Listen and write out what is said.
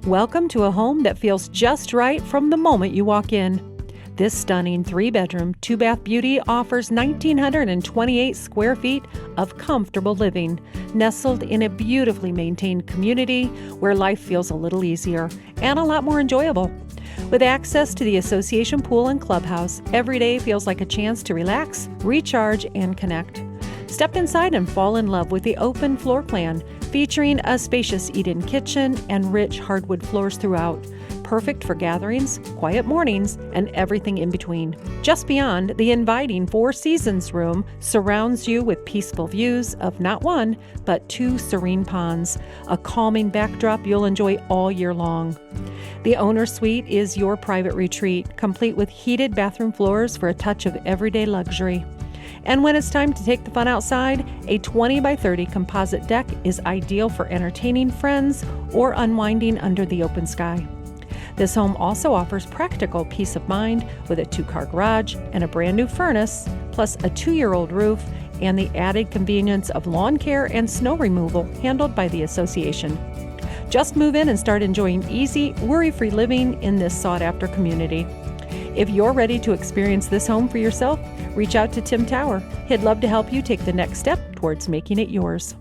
Welcome to a home that feels just right from the moment you walk in. This stunning 3-bedroom, 2-bath beauty offers 1,928 square feet of comfortable living, nestled in a beautifully maintained community where life feels a little easier and a lot more enjoyable. With access to the association pool and clubhouse, every day feels like a chance to relax, recharge, and connect. Step inside and fall in love with the open floor plan, featuring a spacious eat-in kitchen and rich hardwood floors throughout. Perfect for gatherings, quiet mornings, and everything in between. Just beyond, the inviting Four Seasons room surrounds you with peaceful views of not one, but 2 serene ponds, a calming backdrop you'll enjoy all year long. The owner suite is your private retreat, complete with heated bathroom floors for a touch of everyday luxury. And when it's time to take the fun outside, a 20 by 30 composite deck is ideal for entertaining friends or unwinding under the open sky. This home also offers practical peace of mind with a 2-car garage and a brand new furnace, plus a 2-year-old roof and the added convenience of lawn care and snow removal handled by the association. Just move in and start enjoying easy, worry-free living in this sought-after community. If you're ready to experience this home for yourself, reach out to Tim Tower. He'd love to help you take the next step towards making it yours.